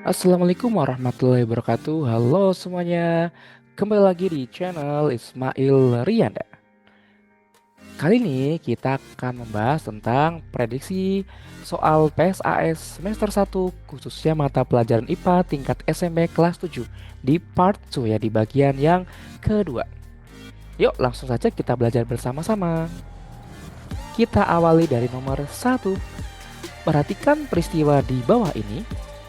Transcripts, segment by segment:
Assalamualaikum warahmatullahi wabarakatuh. Halo semuanya, kembali lagi di channel Ismail Riyanda. Kali ini kita akan membahas tentang prediksi soal PSAS semester 1 khususnya mata pelajaran IPA tingkat SMP kelas 7 di part 2 ya, di bagian yang kedua. Yuk langsung saja kita belajar bersama-sama. Kita awali dari nomor 1. Perhatikan peristiwa di bawah ini.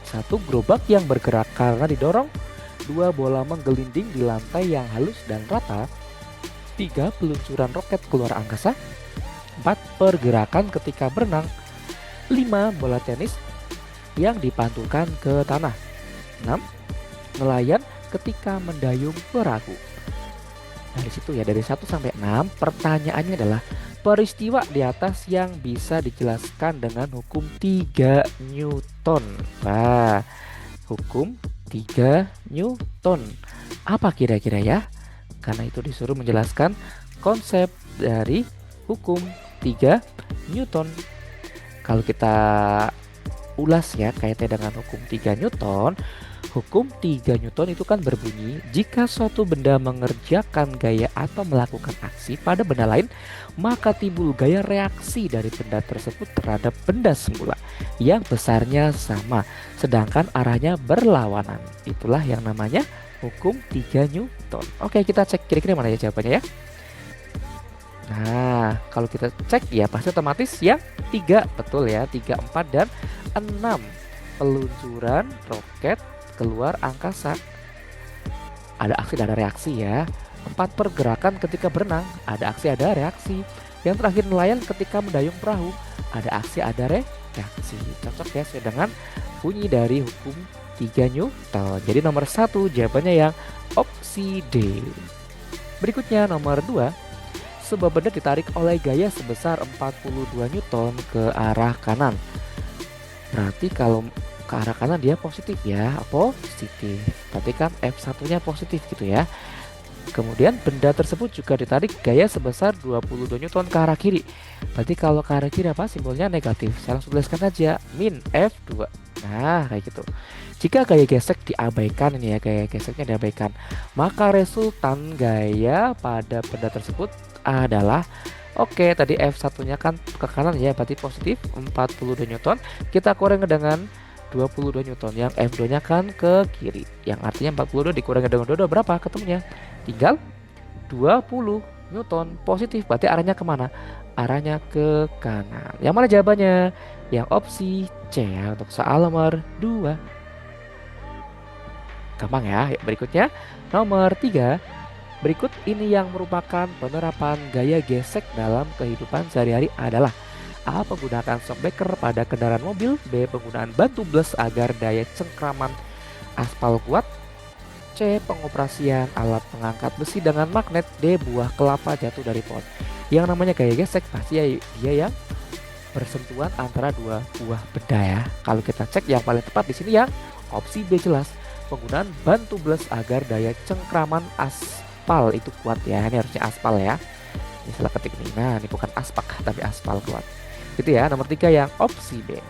Satu, gerobak yang bergerak karena didorong. Dua, bola menggelinding di lantai yang halus dan rata. Tiga, peluncuran roket keluar angkasa. Empat, pergerakan ketika berenang. Lima, bola tenis yang dipantulkan ke tanah. Enam, nelayan ketika mendayung perahu. Dari situ ya, dari 1 sampai 6, pertanyaannya adalah peristiwa di atas yang bisa dijelaskan dengan hukum 3 Newton. Wah, hukum 3 Newton. Apa kira-kira ya? Karena itu disuruh menjelaskan konsep dari hukum 3 Newton. Kalau kita ulas ya kaitannya dengan hukum 3 Newton, hukum 3 Newton itu kan berbunyi, jika suatu benda mengerjakan gaya atau melakukan aksi pada benda lain, maka timbul gaya reaksi dari benda tersebut terhadap benda semula yang besarnya sama, sedangkan arahnya berlawanan. Itulah yang namanya hukum 3 Newton. Oke, kita cek kira-kira mana ya jawabannya ya. Nah, kalau kita cek ya pasti otomatis yang 3, betul ya, 3, 4, dan 6. Peluncuran roket keluar angkasa, ada aksi dan ada reaksi ya. 4, pergerakan ketika berenang, ada aksi ada reaksi. Yang terakhir, nelayan ketika mendayung perahu, ada aksi ada reaksi. Cocok ya sesuai dengan bunyi dari hukum 3 Newton. Jadi nomor 1 jawabannya yang opsi D. Berikutnya nomor 2, sebuah benda ditarik oleh gaya sebesar 42 Newton ke arah kanan. Berarti kalau ke arah kanan dia positif ya, positif. Berarti kan F1-nya positif gitu ya. Kemudian benda tersebut juga ditarik gaya sebesar 22 Newton ke arah kiri. Berarti kalau ke arah kiri apa? Simbolnya negatif. Saya langsung tuliskan aja min F2. Nah, kayak gitu. Jika gaya gesek diabaikan ini ya, gaya geseknya diabaikan, maka resultan gaya pada benda tersebut adalah, oke, tadi F1-nya kan ke kanan ya, berarti positif 42 Newton. Kita kurangi dengan 22 Newton. Yang F2-nya kan ke kiri. Yang artinya 42 dikurangi dengan 22 berapa ketemunya? Tinggal 20 Newton. Positif, berarti arahnya kemana? Arahnya ke kanan. Yang mana jawabannya? Yang opsi C ya, untuk soal nomor 2. Gampang ya. Yuk, berikutnya nomor 3. Berikut ini yang merupakan penerapan gaya gesek dalam kehidupan sehari-hari adalah: A. Penggunaan shockbreaker pada kendaraan mobil. B. Penggunaan bantu bles agar daya cengkraman aspal kuat. C. Pengoperasian alat pengangkat besi dengan magnet. D. Buah kelapa jatuh dari pohon. Yang namanya gaya gesek pasti ya dia yang bersentuhan antara dua buah benda ya. Kalau kita cek yang paling tepat di sini yang opsi B jelas. Penggunaan bantu bles agar daya cengkraman aspal itu kuat ya. Ini harusnya aspal ya. Ini salah ketik nih. Nah, ini bukan aspak tapi aspal kuat. Gitu ya. Nomor 3 yang opsi B.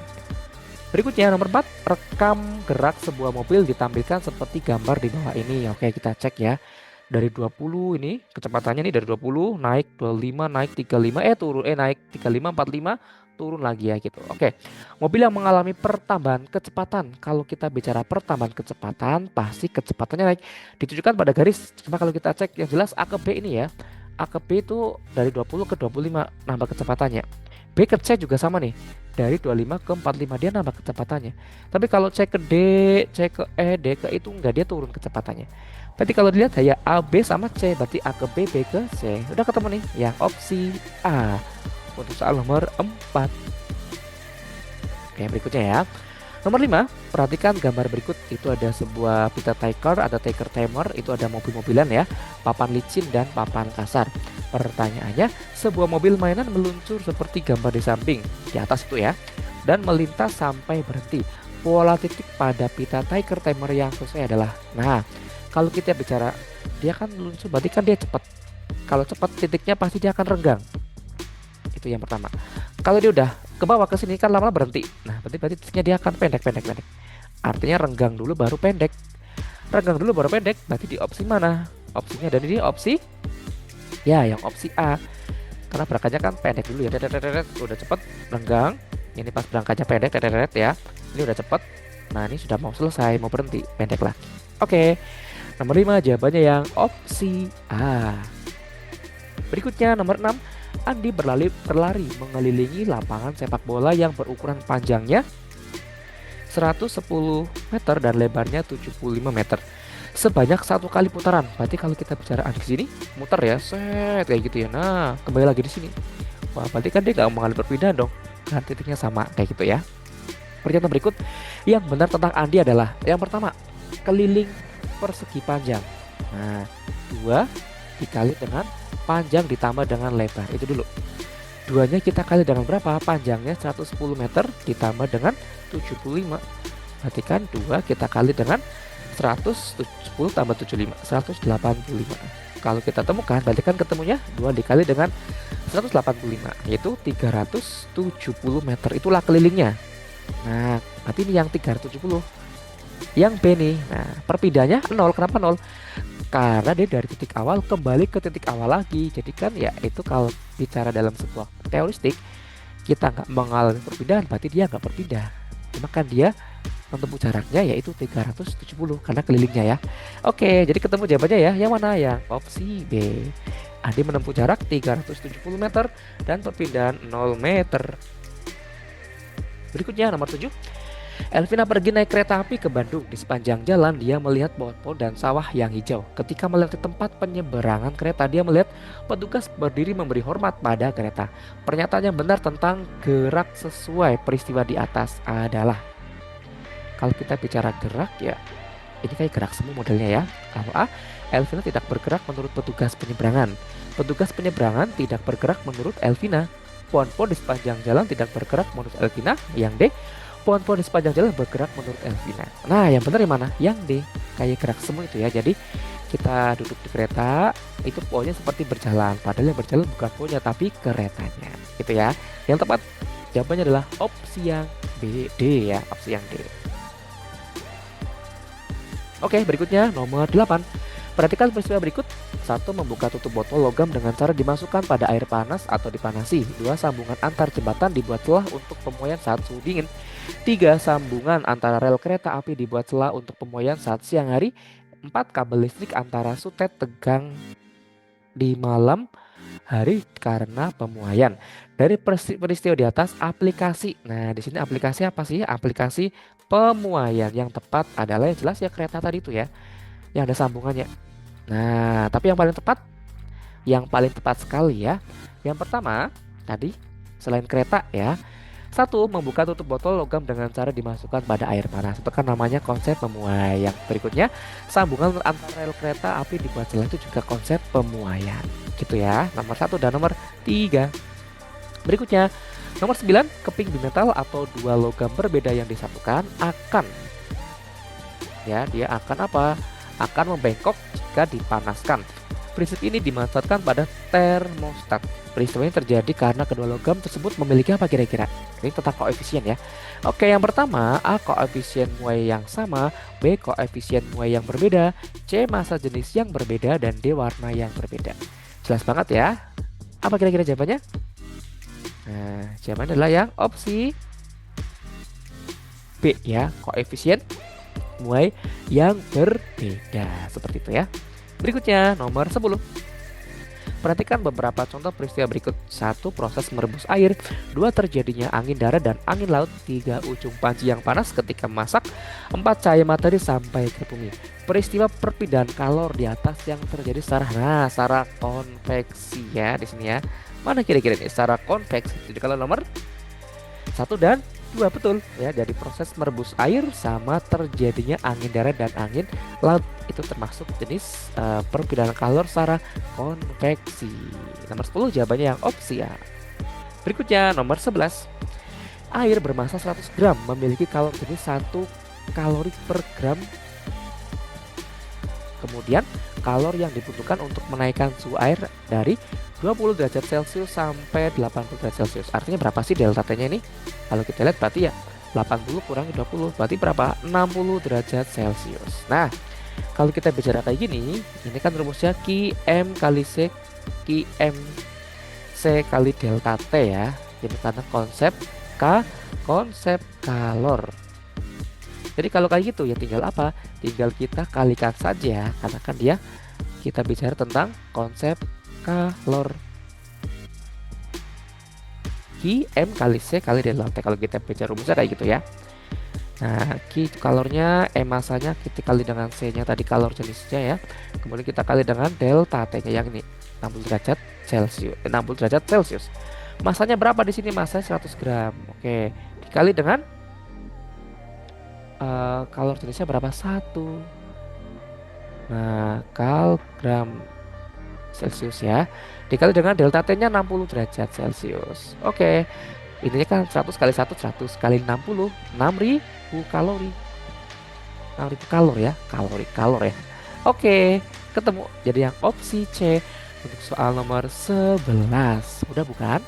Berikutnya nomor 4, rekam gerak sebuah mobil ditampilkan seperti gambar di bawah ini. Oke, kita cek ya. Dari 20 ini kecepatannya nih, dari 20 naik 25, naik 35, turun, naik 35, 45, turun lagi ya gitu. Oke. Mobil yang mengalami pertambahan kecepatan. Kalau kita bicara pertambahan kecepatan, pasti kecepatannya naik. Ditujukan pada garis. Cuma kalau kita cek yang jelas A ke B ini ya. A ke B itu dari 20 ke 25 nambah kecepatannya. B ke C juga sama nih, dari 25 ke 45 dia nambah kecepatannya. Tapi kalau C ke D, C ke E, D ke itu enggak, dia turun kecepatannya. Berarti kalau dilihat ya A, B sama C, berarti A ke B, B ke C. Udah ketemu nih yang opsi A untuk soal nomor 4. Oke, berikutnya ya. Nomor 5, perhatikan gambar berikut. Itu ada sebuah pita taker, ada taker timer, itu ada mobil-mobilan ya, papan licin dan papan kasar. Pertanyaannya, sebuah mobil mainan meluncur seperti gambar di samping, di atas itu ya, dan melintas sampai berhenti. Pola titik pada pita taker timer yang sesuai adalah, nah, kalau kita bicara dia kan meluncur, berarti kan dia cepat. Kalau cepat titiknya pasti dia akan renggang. Itu yang pertama. Kalau dia udah ke bawah ke sini kan lama-lama berhenti. Nah, berarti titiknya dia akan pendek. Artinya renggang dulu baru pendek. Renggang dulu baru pendek, berarti di opsi mana? Opsinya ada di opsi, ya yang opsi A. Karena berangkatnya kan pendek dulu ya, udah cepet renggang. Ini pas berangkatnya pendek, ya. Ini udah cepet. Nah ini sudah mau selesai, mau berhenti, pendek lagi. Oke, nomor 5 jawabannya yang opsi A. Berikutnya nomor 6, Andi berlari mengelilingi lapangan sepak bola yang berukuran panjangnya 110 meter dan lebarnya 75 meter sebanyak 1 kali putaran. Berarti kalau kita bicara Andi sini muter ya, set kayak gitu ya. Nah, kembali lagi di sini. Wah, berarti kan dia nggak mengalami perpindahan dong. Kan titiknya sama kayak gitu ya. Pernyataan berikut yang benar tentang Andi adalah yang pertama, keliling persegi panjang. Nah, 2 dikali dengan panjang ditambah dengan lebar. Itu dulu. 2-nya kita kali dengan berapa? Panjangnya 110 meter ditambah dengan 75. Berarti kan 2 kita kali dengan 110 tambah 75, 185. Kalau kita temukan, berarti kan ketemunya 2 dikali dengan 185, yaitu 370 meter. Itulah kelilingnya. Nah, berarti ini yang 370. Yang B nih, nah perpindahannya 0. Kenapa 0? Karena dia dari titik awal kembali ke titik awal lagi. Jadi kan ya itu kalau bicara dalam sebuah teoristik, kita nggak mengalami perpindahan, berarti dia nggak berpindah. Cuma kan dia menempuh jaraknya yaitu 370 karena kelilingnya ya. Oke, jadi ketemu jawabannya ya. Yang mana? Yang opsi B. Andi menempuh jarak 370 meter dan perpindahan 0 meter. Berikutnya nomor 7. Elvina pergi naik kereta api ke Bandung. Di sepanjang jalan dia melihat pohon-pohon dan sawah yang hijau. Ketika melewati tempat penyeberangan kereta, dia melihat petugas berdiri memberi hormat pada kereta. Pernyataan yang benar tentang gerak sesuai peristiwa di atas adalah, kalau kita bicara gerak ya ini kayak gerak semu modelnya ya. Kalau A, Elvina tidak bergerak menurut petugas penyeberangan. Petugas penyeberangan tidak bergerak menurut Elvina. Pohon-pohon di sepanjang jalan tidak bergerak menurut Elvina. Yang D, pohon-pohon di sepanjang jalan bergerak menurut Elvina. Nah, yang benar yang mana? Yang D, kayak gerak semu itu ya. Jadi kita duduk di kereta, itu pohonnya seperti berjalan. Padahal yang berjalan bukan pohonnya, tapi keretanya. Gitu ya. Yang tepat jawabannya adalah opsi yang B, D ya. Opsi yang D. Oke, berikutnya nomor 8. Perhatikan peristiwa berikut. 1. Membuka tutup botol logam dengan cara dimasukkan pada air panas atau dipanasi. 2. Sambungan antar jembatan dibuat celah untuk pemuaian saat suhu dingin. 3. Sambungan antara rel kereta api dibuat celah untuk pemuaian saat siang hari. 4. Kabel listrik antara sutet tegang di malam hari karena pemuaian. Dari peristiwa di atas, aplikasi. Nah, di sini aplikasi apa sih? Aplikasi pemuaian. Yang tepat adalah yang jelas ya kereta tadi itu ya, yang ada sambungannya. Nah, tapi yang paling tepat sekali ya. Yang pertama tadi selain kereta ya. 1. Membuka tutup botol logam dengan cara dimasukkan pada air panas. Itu kan namanya konsep pemuaian. Yang berikutnya, sambungan antara rel kereta api dibuat celah, itu juga konsep pemuaian. Gitu ya. Nomor 1 dan nomor 3. Berikutnya, nomor 9, keping bimetal atau 2 logam berbeda yang disatukan akan dia akan apa? Akan membengkok jika dipanaskan. Prinsip ini dimanfaatkan pada termostat. Peristiwa ini terjadi karena kedua logam tersebut memiliki apa kira-kira? Ini tentang koefisien ya. Oke, yang pertama, A koefisien muai yang sama, B koefisien muai yang berbeda, C massa jenis yang berbeda, dan D warna yang berbeda. Jelas banget ya. Apa kira-kira jawabannya? Nah, jawabannya adalah yang opsi B ya, koefisien muai yang berbeda. Seperti itu ya. Berikutnya nomor 10. Perhatikan beberapa contoh peristiwa berikut. 1. Proses merebus air. 2. Terjadinya angin darat dan angin laut. 3. Ujung panci yang panas ketika memasak. 4. Cahaya matahari sampai ke bumi. Peristiwa perpindahan kalor di atas yang terjadi secara konveksi ya di sini ya. Mana kira-kira ini secara konveksi? Jadi kalau nomor 1 dan 2 betul ya, dari proses merebus air sama terjadinya angin darat dan angin laut, itu termasuk jenis perpindahan kalor secara konveksi. Nomor 10 jawabannya yang opsi A. Berikutnya nomor 11. Air bermassa 100 gram memiliki kalor jenis 1 kalori per gram. Kemudian kalor yang dibutuhkan untuk menaikkan suhu air dari 20 derajat Celcius sampai 80 derajat Celcius. Artinya berapa sih delta T-nya ini? Kalau kita lihat berarti ya 80 kurangi 20 berarti berapa? 60 derajat Celcius. Nah, kalau kita bicara kayak gini, ini kan rumusnya Q M kali C, Q M C kali delta T ya. Ini karena konsep kalor. Jadi kalau kayak gitu ya tinggal apa? Tinggal kita kalikan saja karena kan dia kita bicara tentang konsep kalor. Q M kali C kali delta T kalau kita bicara rumusnya kayak gitu ya. Nah, Q itu kalornya, M masanya kita kali dengan C-nya tadi kalor jenisnya ya. Kemudian kita kali dengan delta T-nya yang ini 60 derajat Celcius. 60 derajat Celcius. Masanya berapa di sini? Masanya 100 gram. Oke, dikali dengan kalor jenisnya berapa? 1. Nah, gram Celcius ya. Dikali dengan delta T-nya 60 derajat Celcius. Oke. Ini kan 100 kali 1 100 kali 60 6000 kalori. 6000 kalor ya, kalor ya. Oke, ketemu. Jadi yang opsi C untuk soal nomor 11. Udah bukan?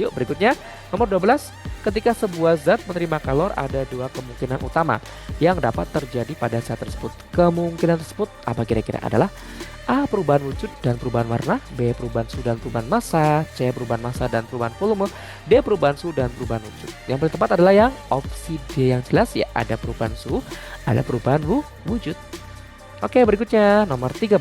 Yuk berikutnya nomor 12. Ketika sebuah zat menerima kalor ada dua kemungkinan utama yang dapat terjadi pada zat tersebut. Kemungkinan tersebut apa kira-kira adalah A. Perubahan wujud dan perubahan warna, B. Perubahan suhu dan perubahan massa, C. Perubahan massa dan perubahan volume, D. Perubahan suhu dan perubahan wujud. Yang paling tepat adalah yang opsi D yang jelas ya, ada perubahan suhu, ada perubahan wujud. Oke, berikutnya nomor 13.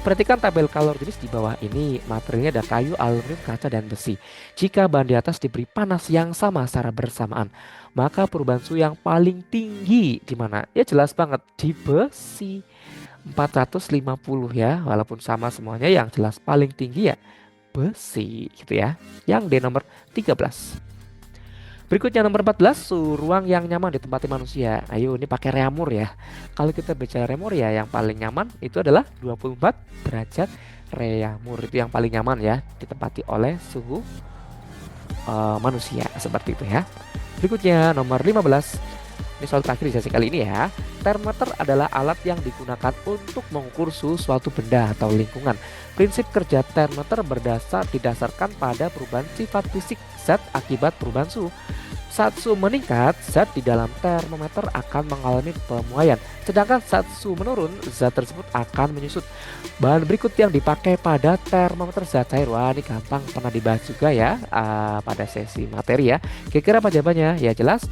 Perhatikan tabel kalor jenis di bawah ini. Materialnya ada kayu, aluminium, kaca, dan besi. Jika bahan di atas diberi panas yang sama secara bersamaan, maka perubahan suhu yang paling tinggi di mana? Ya jelas banget di besi. 450 ya, walaupun sama semuanya, yang jelas paling tinggi ya besi gitu ya. Yang D nomor 13. Berikutnya nomor 14, suhu ruang yang nyaman ditempati manusia. Ayo ini pakai reamur ya. Kalau kita bicara reamur ya yang paling nyaman itu adalah 24 derajat reamur. Itu yang paling nyaman ya ditempati oleh suhu manusia seperti itu ya. Berikutnya nomor 15. Ini soal terakhir di sesi kali ini ya. Termometer adalah alat yang digunakan untuk mengukur suhu suatu benda atau lingkungan. Prinsip kerja termometer didasarkan pada perubahan sifat fisik zat akibat perubahan suhu. Saat suhu meningkat, zat di dalam termometer akan mengalami pemuaian. Sedangkan saat suhu menurun, zat tersebut akan menyusut. Bahan berikut yang dipakai pada termometer zat cair. Wah, ini gampang, pernah dibahas juga ya pada sesi materi ya. Kira-kira apa jawabannya? Ya jelas,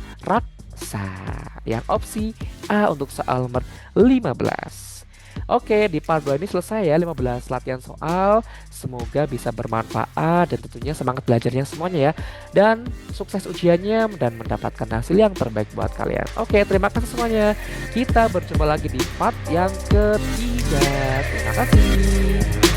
yang opsi A untuk soal nomor 15. Oke, di part 2 ini selesai ya 15 latihan soal. Semoga bisa bermanfaat dan tentunya semangat belajarnya semuanya ya. Dan sukses ujiannya dan mendapatkan hasil yang terbaik buat kalian. Oke, terima kasih semuanya. Kita berjumpa lagi di part yang ketiga. Terima kasih.